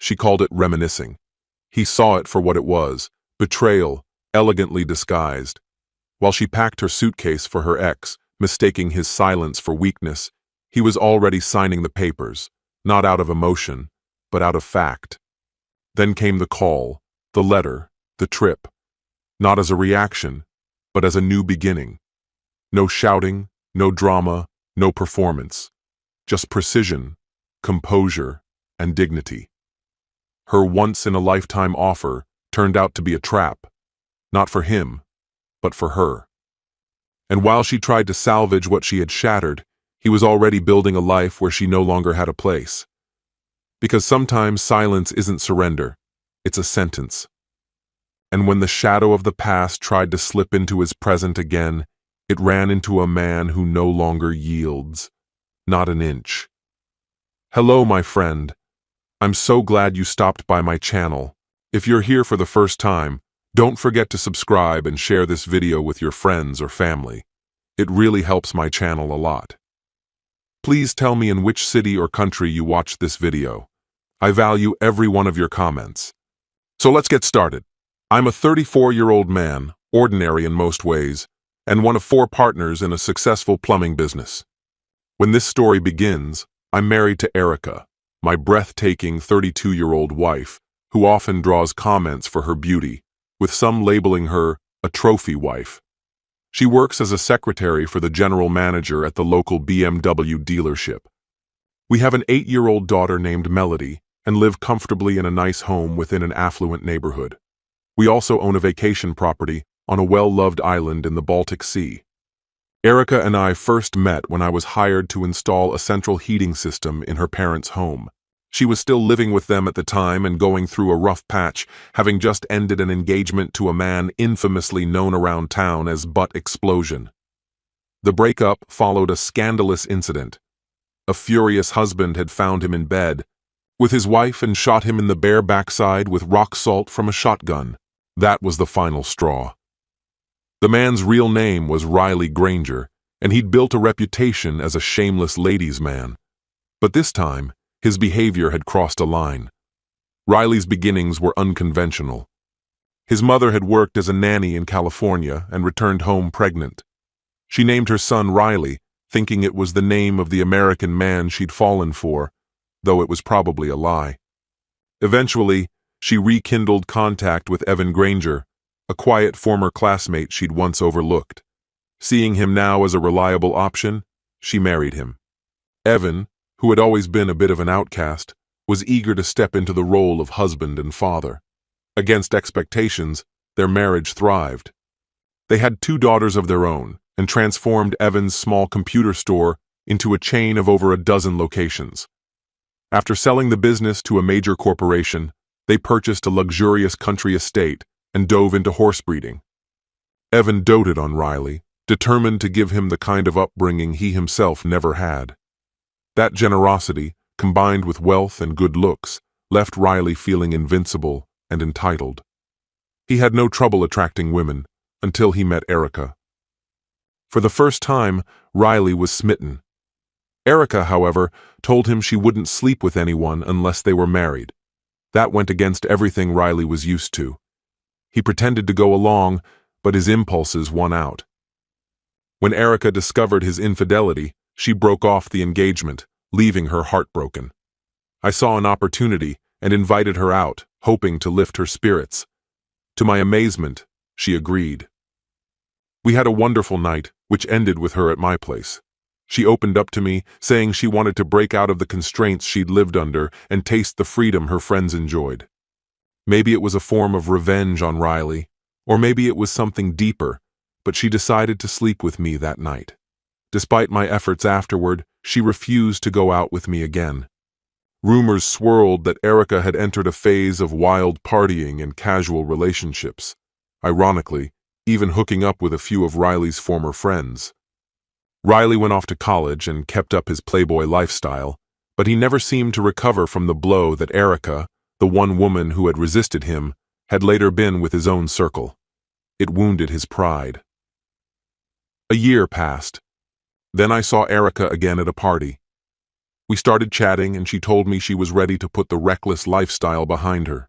She called it reminiscing. He saw it for what it was, betrayal, elegantly disguised. While she packed her suitcase for her ex, mistaking his silence for weakness, he was already signing the papers, not out of emotion, but out of fact. Then came the call, the letter, the trip, not as a reaction, but as a new beginning. No shouting, no drama, no performance, just precision, composure, and dignity. Her once-in-a-lifetime offer turned out to be a trap, not for him, but for her. And while she tried to salvage what she had shattered, he was already building a life where she no longer had a place. Because sometimes silence isn't surrender, it's a sentence. And when the shadow of the past tried to slip into his present again, it ran into a man who no longer yields, not an inch. Hello, my friend. I'm so glad you stopped by my channel. If you're here for the first time, don't forget to subscribe and share this video with your friends or family. It really helps my channel a lot. Please tell me in which city or country you watched this video. I value every one of your comments. So let's get started. I'm a 34-year-old man, ordinary in most ways, and one of 4 partners in a successful plumbing business. When this story begins, I'm married to Erica, my breathtaking 32-year-old wife, who often draws comments for her beauty, with some labeling her a trophy wife. She works as a secretary for the general manager at the local BMW dealership. We have an 8-year-old daughter named Melody and live comfortably in a nice home within an affluent neighborhood. We also own a vacation property on a well-loved island in the Baltic Sea. Erica and I first met when I was hired to install a central heating system in her parents' home. She was still living with them at the time and going through a rough patch, having just ended an engagement to a man infamously known around town as Butt Explosion. The breakup followed a scandalous incident. A furious husband had found him in bed with his wife and shot him in the bare backside with rock salt from a shotgun. That was the final straw. The man's real name was Riley Granger, and he'd built a reputation as a shameless ladies' man. But this time, his behavior had crossed a line. Riley's beginnings were unconventional. His mother had worked as a nanny in California and returned home pregnant. She named her son Riley, thinking it was the name of the American man she'd fallen for, though it was probably a lie. Eventually, she rekindled contact with Evan Granger, a quiet former classmate she'd once overlooked. Seeing him now as a reliable option, she married him. Evan, who had always been a bit of an outcast, was eager to step into the role of husband and father. Against expectations, their marriage thrived. They had 2 daughters of their own and transformed Evan's small computer store into a chain of over a dozen locations. After selling the business to a major corporation, they purchased a luxurious country estate and dove into horse breeding. Evan doted on Riley, determined to give him the kind of upbringing he himself never had. That generosity, combined with wealth and good looks, left Riley feeling invincible and entitled. He had no trouble attracting women until he met Erica. For the first time, Riley was smitten. Erica, however, told him she wouldn't sleep with anyone unless they were married. That went against everything Riley was used to. He pretended to go along, but his impulses won out. When Erica discovered his infidelity, she broke off the engagement, leaving her heartbroken. I saw an opportunity and invited her out, hoping to lift her spirits. To my amazement, she agreed. We had a wonderful night, which ended with her at my place. She opened up to me, saying she wanted to break out of the constraints she'd lived under and taste the freedom her friends enjoyed. Maybe it was a form of revenge on Riley, or maybe it was something deeper, but she decided to sleep with me that night. Despite my efforts afterward, she refused to go out with me again. Rumors swirled that Erica had entered a phase of wild partying and casual relationships, ironically, even hooking up with a few of Riley's former friends. Riley went off to college and kept up his playboy lifestyle, but he never seemed to recover from the blow that Erica, the one woman who had resisted him, had later been with his own circle. It wounded his pride. A year passed. Then I saw Erica again at a party. We started chatting and she told me she was ready to put the reckless lifestyle behind her.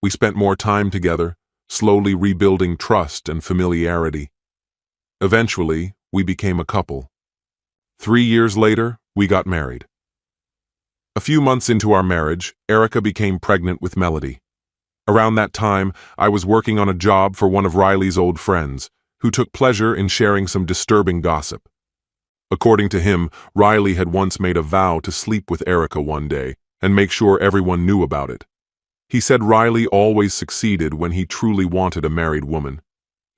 We spent more time together, slowly rebuilding trust and familiarity. Eventually, we became a couple. 3 years later, we got married. A few months into our marriage, Erica became pregnant with Melody. Around that time, I was working on a job for one of Riley's old friends, who took pleasure in sharing some disturbing gossip. According to him, Riley had once made a vow to sleep with Erica one day and make sure everyone knew about it. He said Riley always succeeded when he truly wanted a married woman.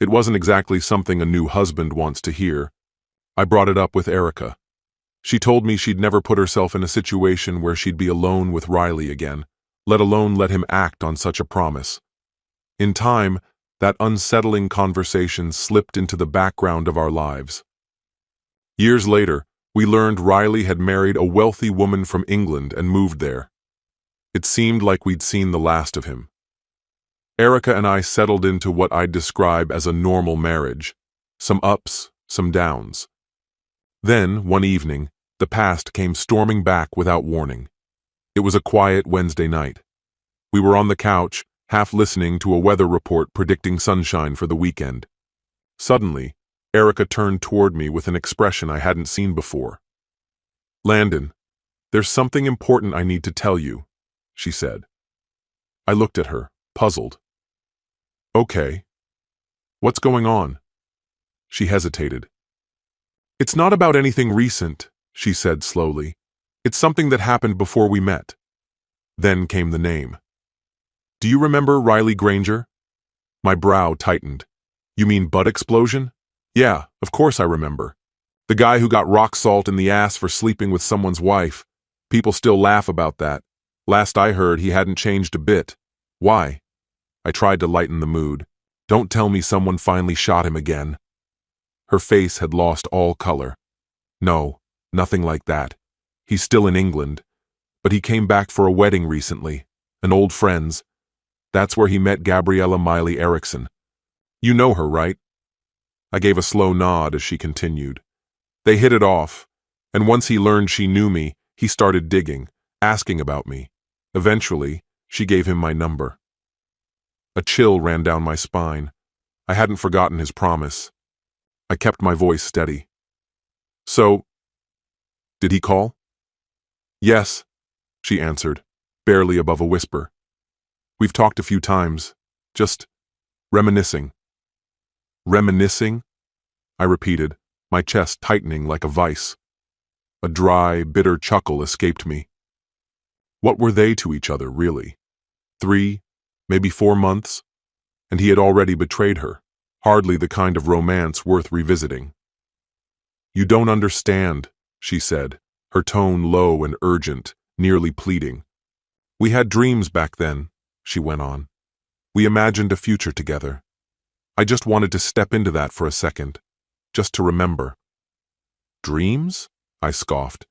It wasn't exactly something a new husband wants to hear. I brought it up with Erica. She told me she'd never put herself in a situation where she'd be alone with Riley again, let alone let him act on such a promise. In time, that unsettling conversation slipped into the background of our lives. Years later, we learned Riley had married a wealthy woman from England and moved there. It seemed like we'd seen the last of him. Erica and I settled into what I'd describe as a normal marriage. Some ups, some downs. Then, one evening, the past came storming back without warning. It was a quiet Wednesday night. We were on the couch, half listening to a weather report predicting sunshine for the weekend. Suddenly, Erica turned toward me with an expression I hadn't seen before. "Landon, there's something important I need to tell you," she said. I looked at her, puzzled. "Okay. What's going on?" She hesitated. "It's not about anything recent," she said slowly. "It's something that happened before we met." Then came the name. "Do you remember Riley Granger?" My brow tightened. "You mean butt explosion?" "Yeah, of course I remember. The guy who got rock salt in the ass for sleeping with someone's wife. People still laugh about that. Last I heard, he hadn't changed a bit. Why?" I tried to lighten the mood. "Don't tell me someone finally shot him again." Her face had lost all color. "No, nothing like that. He's still in England. But he came back for a wedding recently. An old friend's. That's where he met Gabriella Miley Erickson. You know her, right?" I gave a slow nod as she continued. "They hit it off, and once he learned she knew me, he started digging, asking about me. Eventually, she gave him my number." A chill ran down my spine. I hadn't forgotten his promise. I kept my voice steady. "So, did he call?" "Yes," she answered, barely above a whisper. "We've talked a few times, just reminiscing." "Reminiscing?" I repeated, my chest tightening like a vice. A dry, bitter chuckle escaped me. What were they to each other, really? 3, maybe 4 months? And he had already betrayed her. Hardly the kind of romance worth revisiting. "You don't understand," she said, her tone low and urgent, nearly pleading. "We had dreams back then," she went on. "We imagined a future together. I just wanted to step into that for a second, just to remember." "Dreams?" I scoffed.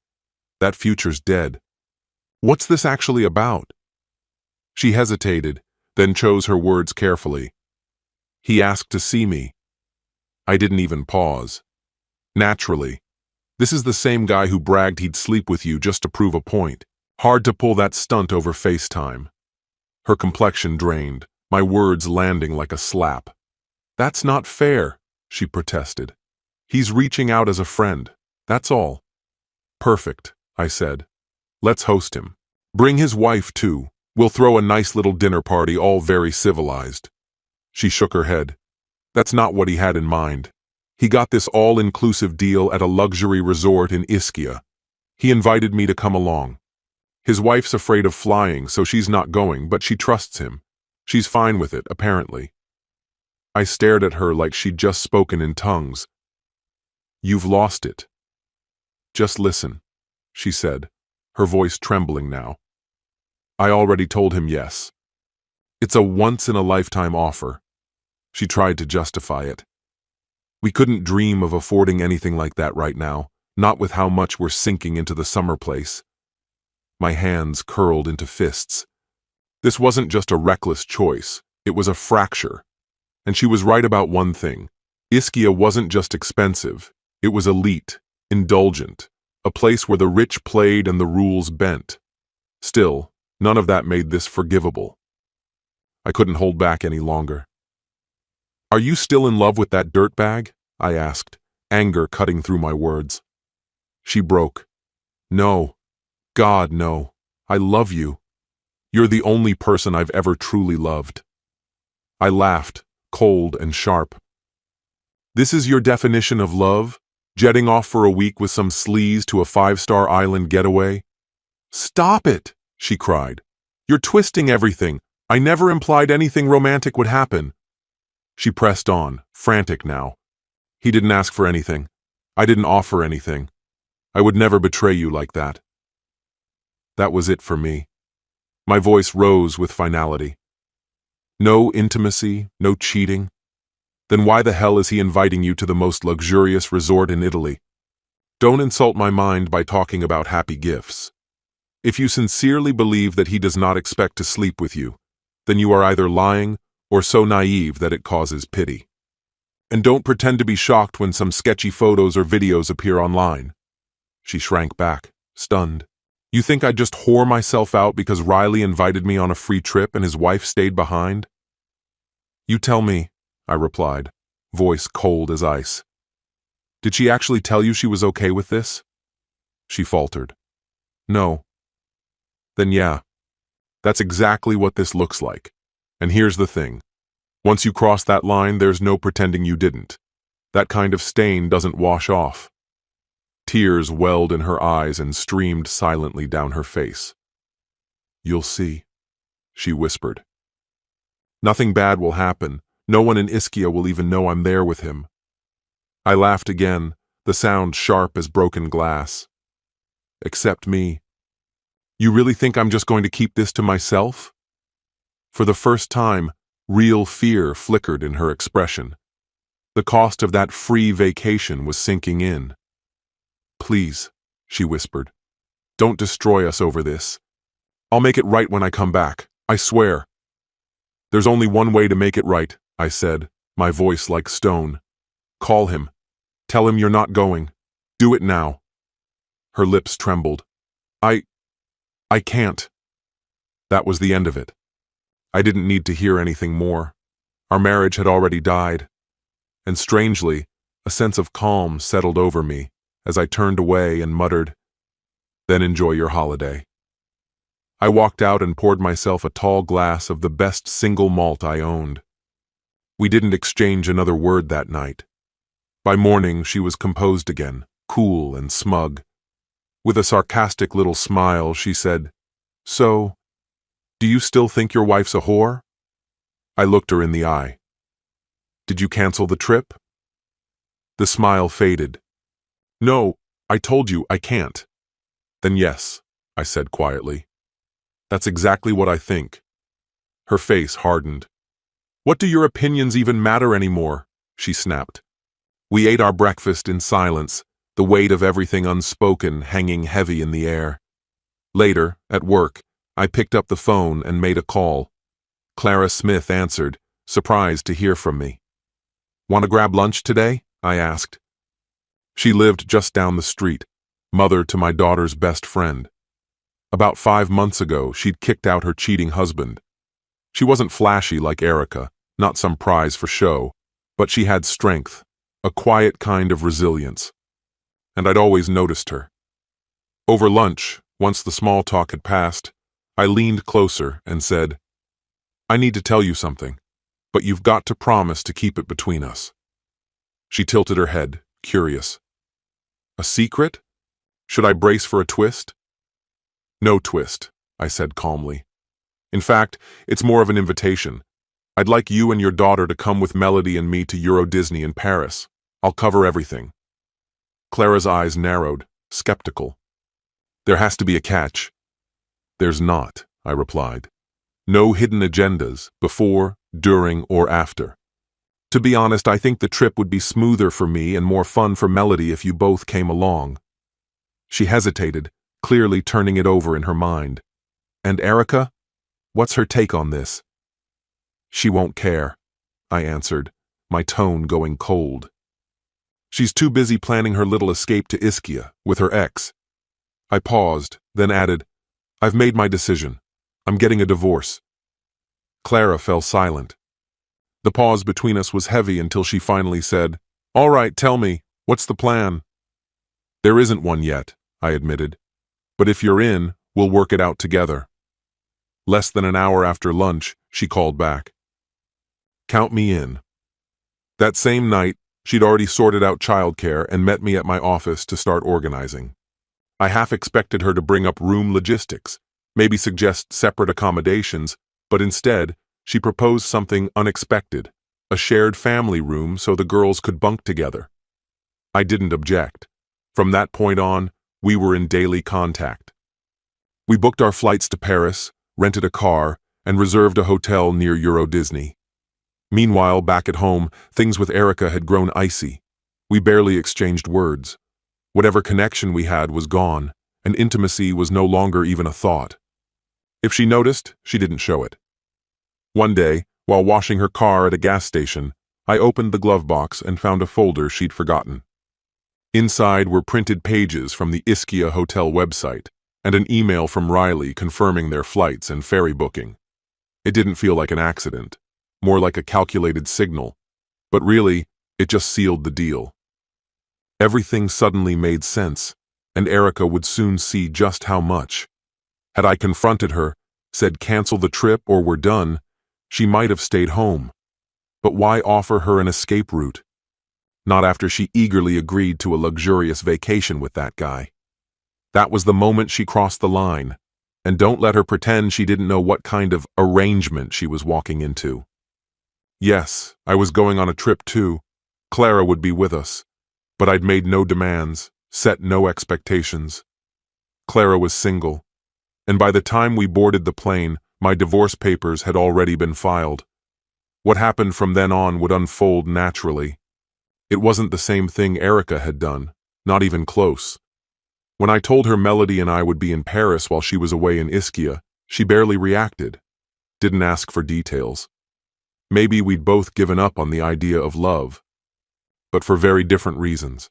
"That future's dead. What's this actually about?" She hesitated, then chose her words carefully. "He asked to see me." I didn't even pause. "Naturally. This is the same guy who bragged he'd sleep with you just to prove a point. Hard to pull that stunt over FaceTime." Her complexion drained, my words landing like a slap. "That's not fair," she protested. "He's reaching out as a friend, that's all." "Perfect," I said. "Let's host him. Bring his wife, too. We'll throw a nice little dinner party, all very civilized." She shook her head. "That's not what he had in mind. He got this all-inclusive deal at a luxury resort in Ischia. He invited me to come along. His wife's afraid of flying, so she's not going, but she trusts him. She's fine with it, apparently." I stared at her like she'd just spoken in tongues. "You've lost it." "Just listen," she said, her voice trembling now. "I already told him yes. It's a once-in-a-lifetime offer." She tried to justify it. "We couldn't dream of affording anything like that right now, not with how much we're sinking into the summer place." My hands curled into fists. This wasn't just a reckless choice, it was a fracture. And she was right about one thing. Ischia wasn't just expensive, it was elite, indulgent, a place where the rich played and the rules bent. Still, none of that made this forgivable. I couldn't hold back any longer. "Are you still in love with that dirtbag?" I asked, anger cutting through my words. She broke. "No. God, no. I love you. You're the only person I've ever truly loved." I laughed, cold and sharp. "This is your definition of love? Jetting off for a week with some sleaze to a 5-star island getaway?" "Stop it," she cried. "You're twisting everything. I never implied anything romantic would happen." She pressed on, frantic now. "He didn't ask for anything. I didn't offer anything. I would never betray you like that." That was it for me. My voice rose with finality. "No intimacy, no cheating? Then why the hell is he inviting you to the most luxurious resort in Italy? Don't insult my mind by talking about happy gifts. If you sincerely believe that he does not expect to sleep with you, then you are either lying or so naive that it causes pity. And don't pretend to be shocked when some sketchy photos or videos appear online." She shrank back, stunned. "You think I'd just whore myself out because Riley invited me on a free trip and his wife stayed behind?" "You tell me," I replied, voice cold as ice. "Did she actually tell you she was okay with this?" She faltered. "No." "Then yeah, that's exactly what this looks like. And here's the thing. Once you cross that line, there's no pretending you didn't. That kind of stain doesn't wash off." Tears welled in her eyes and streamed silently down her face. "You'll see," she whispered. "Nothing bad will happen. No one in Ischia will even know I'm there with him." I laughed again, the sound sharp as broken glass. "Except me. You really think I'm just going to keep this to myself?" For the first time, real fear flickered in her expression. The cost of that free vacation was sinking in. "Please," she whispered, "don't destroy us over this. I'll make it right when I come back, I swear." "There's only one way to make it right," I said, my voice like stone. "Call him. Tell him you're not going. Do it now." Her lips trembled. I can't." That was the end of it. I didn't need to hear anything more. Our marriage had already died. And strangely, a sense of calm settled over me as I turned away and muttered, "Then enjoy your holiday." I walked out and poured myself a tall glass of the best single malt I owned. We didn't exchange another word that night. By morning, she was composed again, cool and smug. With a sarcastic little smile, she said, "So, do you still think your wife's a whore?" I looked her in the eye. "Did you cancel the trip?" The smile faded. "No, I told you I can't." "Then yes," I said quietly. "That's exactly what I think." Her face hardened. "What do your opinions even matter anymore?" she snapped. We ate our breakfast in silence, the weight of everything unspoken hanging heavy in the air. Later, at work, I picked up the phone and made a call. Clara Smith answered, surprised to hear from me. "Want to grab lunch today?" I asked. She lived just down the street, mother to my daughter's best friend. About 5 months ago, she'd kicked out her cheating husband. She wasn't flashy like Erica, not some prize for show, but she had strength, a quiet kind of resilience. And I'd always noticed her. Over lunch, once the small talk had passed, I leaned closer and said, "I need to tell you something, but you've got to promise to keep it between us." She tilted her head, curious. "A secret? Should I brace for a twist?" "No twist," I said calmly. "In fact, it's more of an invitation. I'd like you and your daughter to come with Melody and me to Euro Disney in Paris. I'll cover everything." Clara's eyes narrowed, skeptical. "There has to be a catch." "There's not," I replied. "No hidden agendas, before, during, or after. To be honest, I think the trip would be smoother for me and more fun for Melody if you both came along." She hesitated, clearly turning it over in her mind. "And Erica? What's her take on this?" "She won't care," I answered, my tone going cold. She's too busy planning her little escape to Ischia with her ex. I paused, then added, I've made my decision. I'm getting a divorce. Clara fell silent. The pause between us was heavy until she finally said, All right, tell me, what's the plan? There isn't one yet, I admitted. But if you're in, we'll work it out together. Less than an hour after lunch, she called back. Count me in. That same night, she'd already sorted out childcare and met me at my office to start organizing. I half expected her to bring up room logistics, maybe suggest separate accommodations, but instead, she proposed something unexpected, a shared family room so the girls could bunk together. I didn't object. From that point on, we were in daily contact. We booked our flights to Paris, rented a car, and reserved a hotel near Euro Disney. Meanwhile, back at home, things with Erica had grown icy. We barely exchanged words. Whatever connection we had was gone, and intimacy was no longer even a thought. If she noticed, she didn't show it. One day, while washing her car at a gas station, I opened the glove box and found a folder she'd forgotten. Inside were printed pages from the Ischia Hotel website and an email from Riley confirming their flights and ferry booking. It didn't feel like an accident, more like a calculated signal, but really, it just sealed the deal. Everything suddenly made sense, and Erica would soon see just how much. Had I confronted her, said cancel the trip or we're done, she might have stayed home. But why offer her an escape route? Not after she eagerly agreed to a luxurious vacation with that guy. That was the moment she crossed the line, and don't let her pretend she didn't know what kind of arrangement she was walking into. Yes, I was going on a trip too. Clara would be with us, but I'd made no demands, set no expectations. Clara was single, and by the time we boarded the plane, my divorce papers had already been filed. What happened from then on would unfold naturally. It wasn't the same thing Erica had done, not even close. When I told her Melody and I would be in Paris while she was away in Ischia, she barely reacted, didn't ask for details. Maybe we'd both given up on the idea of love, but for very different reasons.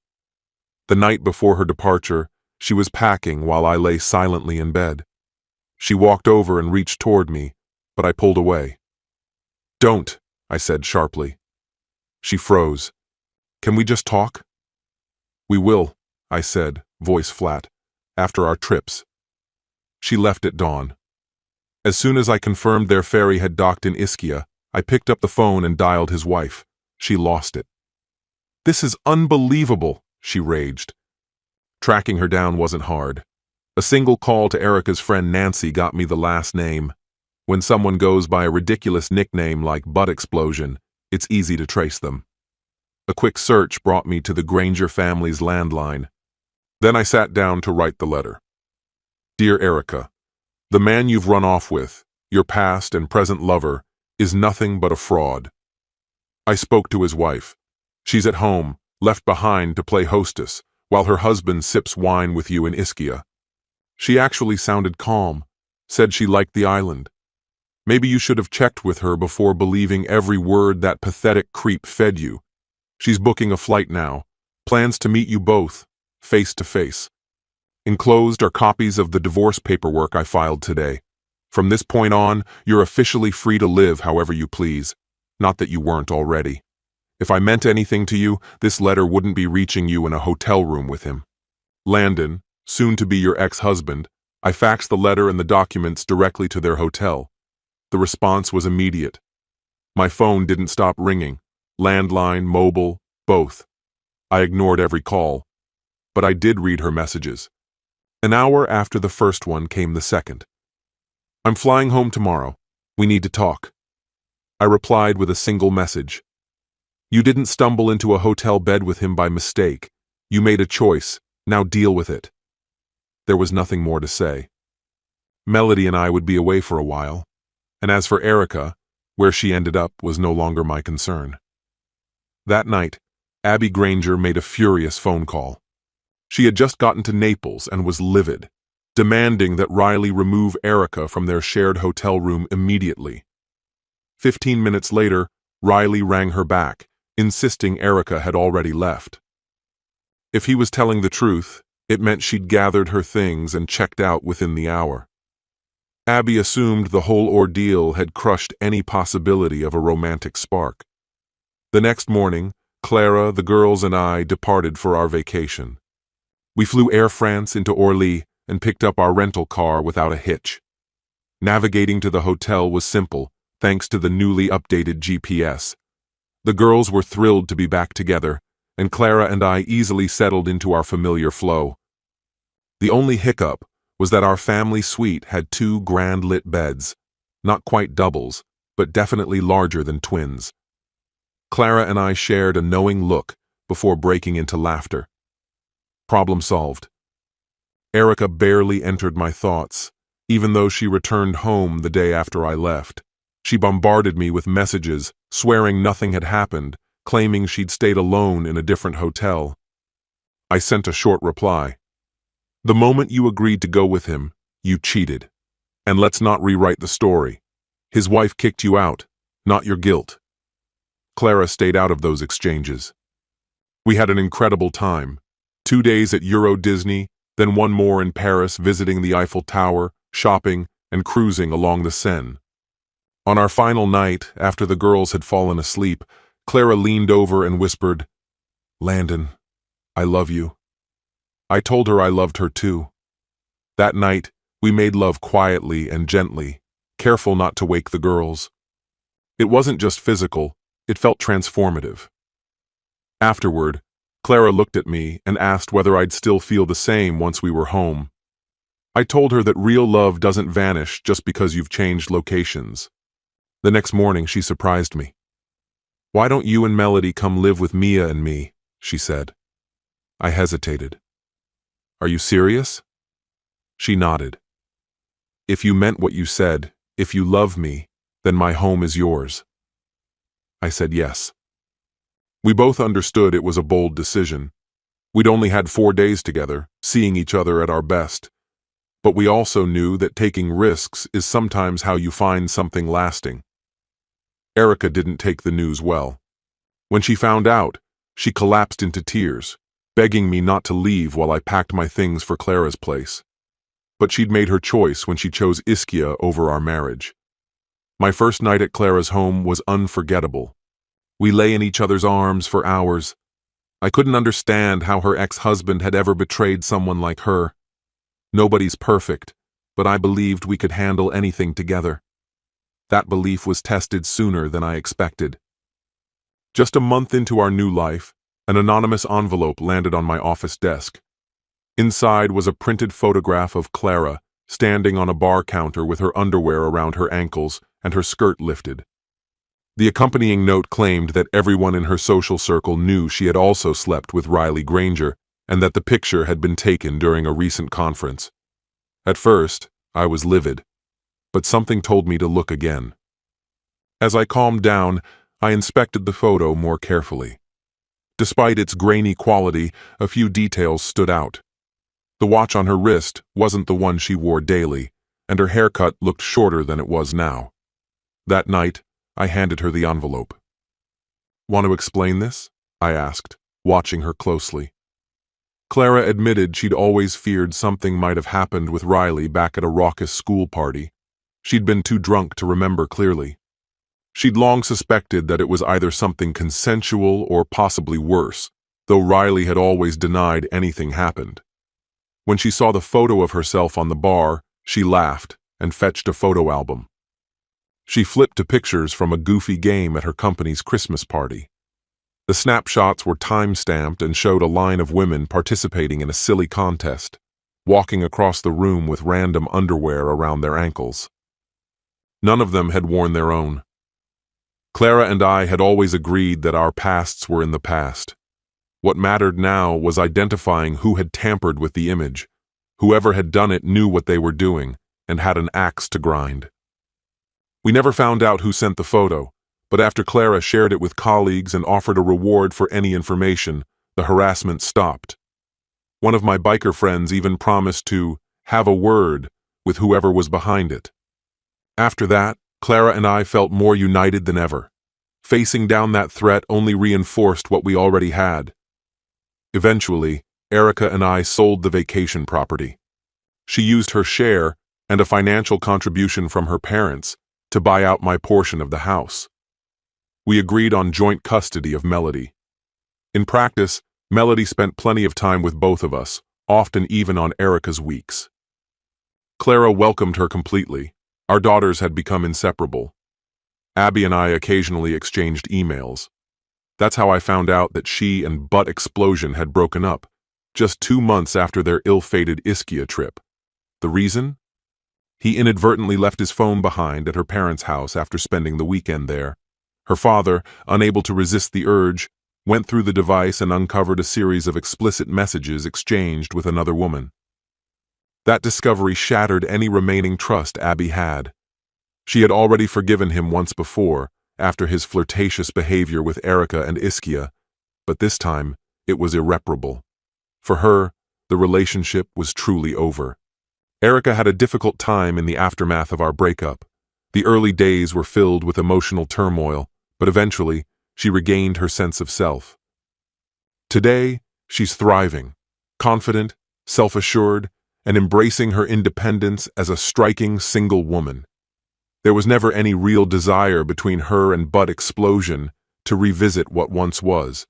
The night before her departure, she was packing while I lay silently in bed. She walked over and reached toward me, but I pulled away. Don't, I said sharply. She froze. Can we just talk? We will, I said, voice flat, after our trips. She left at dawn. As soon as I confirmed their ferry had docked in Ischia, I picked up the phone and dialed his wife. She lost it. This is unbelievable, she raged. Tracking her down wasn't hard. A single call to Erica's friend Nancy got me the last name. When someone goes by a ridiculous nickname like Butt Explosion, it's easy to trace them. A quick search brought me to the Granger family's landline. Then I sat down to write the letter. Dear Erica, the man you've run off with, your past and present lover, is nothing but a fraud. I spoke to his wife. She's at home, left behind to play hostess, while her husband sips wine with you in Ischia. She actually sounded calm, said she liked the island. Maybe you should have checked with her before believing every word that pathetic creep fed you. She's booking a flight now, plans to meet you both, face to face. Enclosed are copies of the divorce paperwork I filed today. From this point on, you're officially free to live however you please. Not that you weren't already. If I meant anything to you, this letter wouldn't be reaching you in a hotel room with him. Landon, soon to be your ex-husband, I faxed the letter and the documents directly to their hotel. The response was immediate. My phone didn't stop ringing. Landline, mobile, both. I ignored every call. But I did read her messages. An hour after the first one came the second. I'm flying home tomorrow. We need to talk. I replied with a single message. You didn't stumble into a hotel bed with him by mistake. You made a choice. Now deal with it. There was nothing more to say. Melody and I would be away for a while, and as for Erica, where she ended up was no longer my concern. That night, Abby Granger made a furious phone call. She had just gotten to Naples and was livid, demanding that Riley remove Erica from their shared hotel room immediately. 15 minutes later, Riley rang her back, insisting Erica had already left. If he was telling the truth, it meant she'd gathered her things and checked out within the hour. Abby assumed the whole ordeal had crushed any possibility of a romantic spark. The next morning, Clara, the girls, and I departed for our vacation. We flew Air France into Orly and picked up our rental car without a hitch. Navigating to the hotel was simple, thanks to the newly updated GPS. The girls were thrilled to be back together, and Clara and I easily settled into our familiar flow. The only hiccup was that our family suite had 2 grand-lit beds, not quite doubles, but definitely larger than twins. Clara and I shared a knowing look before breaking into laughter. Problem solved. Erica barely entered my thoughts, even though she returned home the day after I left. She bombarded me with messages, swearing nothing had happened, claiming she'd stayed alone in a different hotel. I sent a short reply. The moment you agreed to go with him, you cheated. And let's not rewrite the story. His wife kicked you out, not your guilt. Clara stayed out of those exchanges. We had an incredible time. 2 days at Euro Disney, then 1 more in Paris visiting the Eiffel Tower, shopping, and cruising along the Seine. On our final night, after the girls had fallen asleep, Clara leaned over and whispered, "Landon, I love you." I told her I loved her too. That night, we made love quietly and gently, careful not to wake the girls. It wasn't just physical, it felt transformative. Afterward, Clara looked at me and asked whether I'd still feel the same once we were home. I told her that real love doesn't vanish just because you've changed locations. The next morning, she surprised me. "Why don't you and Melody come live with Mia and me?" she said. I hesitated. "Are you serious?" She nodded. "If you meant what you said, if you love me, then my home is yours." I said yes. We both understood it was a bold decision. We'd only had 4 days together, seeing each other at our best. But we also knew that taking risks is sometimes how you find something lasting. Erica didn't take the news well. When she found out, she collapsed into tears, begging me not to leave while I packed my things for Clara's place. But she'd made her choice when she chose Ischia over our marriage. My first night at Clara's home was unforgettable. We lay in each other's arms for hours. I couldn't understand how her ex-husband had ever betrayed someone like her. Nobody's perfect, but I believed we could handle anything together. That belief was tested sooner than I expected. Just a month into our new life, an anonymous envelope landed on my office desk. Inside was a printed photograph of Clara, standing on a bar counter with her underwear around her ankles and her skirt lifted. The accompanying note claimed that everyone in her social circle knew she had also slept with Riley Granger and that the picture had been taken during a recent conference. At first, I was livid, but something told me to look again. As I calmed down, I inspected the photo more carefully. Despite its grainy quality, a few details stood out. The watch on her wrist wasn't the one she wore daily, and her haircut looked shorter than it was now. That night, I handed her the envelope. "Want to explain this?" I asked, watching her closely. Clara admitted she'd always feared something might have happened with Riley back at a raucous school party. She'd been too drunk to remember clearly. She'd long suspected that it was either something consensual or possibly worse, though Riley had always denied anything happened. When she saw the photo of herself on the bar, she laughed and fetched a photo album. She flipped to pictures from a goofy game at her company's Christmas party. The snapshots were time-stamped and showed a line of women participating in a silly contest, walking across the room with random underwear around their ankles. None of them had worn their own. Clara and I had always agreed that our pasts were in the past. What mattered now was identifying who had tampered with the image. Whoever had done it knew what they were doing and had an axe to grind. We never found out who sent the photo, but after Clara shared it with colleagues and offered a reward for any information, the harassment stopped. One of my biker friends even promised to have a word with whoever was behind it. After that, Clara and I felt more united than ever. Facing down that threat only reinforced what we already had. Eventually, Erica and I sold the vacation property. She used her share and a financial contribution from her parents to buy out my portion of the house. We agreed on joint custody of Melody. In practice, Melody spent plenty of time with both of us, often even on Erica's weeks. Clara welcomed her completely. Our daughters had become inseparable. Abby and I occasionally exchanged emails. That's how I found out that she and Butt Explosion had broken up, just 2 months after their ill-fated Ischia trip. The reason? He inadvertently left his phone behind at her parents' house after spending the weekend there. Her father, unable to resist the urge, went through the device and uncovered a series of explicit messages exchanged with another woman. That discovery shattered any remaining trust Abby had. She had already forgiven him once before, after his flirtatious behavior with Erica and Ischia, but this time it was irreparable. For her, the relationship was truly over. Erica had a difficult time in the aftermath of our breakup. The early days were filled with emotional turmoil, but eventually, she regained her sense of self. Today, she's thriving, confident, self-assured, and embracing her independence as a striking single woman. There was never any real desire between her and Butt Explosion to revisit what once was.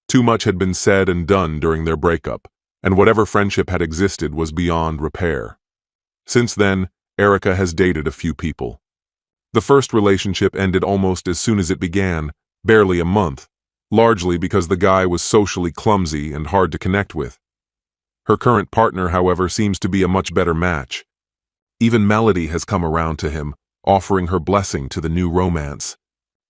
Too much had been said and done during their breakup, and whatever friendship had existed was beyond repair. Since then, Erica has dated a few people. The first relationship ended almost as soon as it began, barely a month, largely because the guy was socially clumsy and hard to connect with. Her current partner, however, seems to be a much better match. Even Melody has come around to him, offering her blessing to the new romance.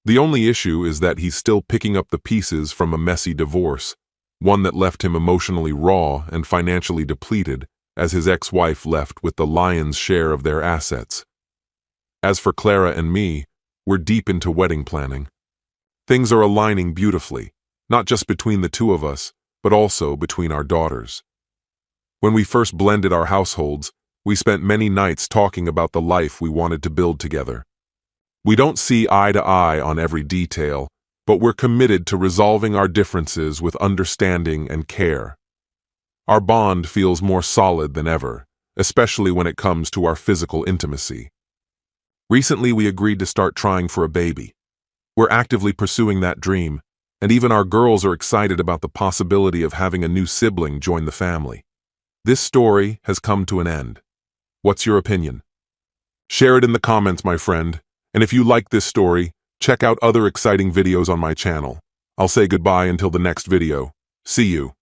The only issue is that he's still picking up the pieces from a messy divorce, one that left him emotionally raw and financially depleted, as his ex-wife left with the lion's share of their assets. As for Clara and me, we're deep into wedding planning. Things are aligning beautifully, not just between the two of us, but also between our daughters. When we first blended our households, we spent many nights talking about the life we wanted to build together. We don't see eye to eye on every detail, but we're committed to resolving our differences with understanding and care. Our bond feels more solid than ever, especially when it comes to our physical intimacy. Recently, we agreed to start trying for a baby. We're actively pursuing that dream, and even our girls are excited about the possibility of having a new sibling join the family. This story has come to an end. What's your opinion? Share it in the comments, my friend, and if you like this story, check out other exciting videos on my channel. I'll say goodbye until the next video. See you.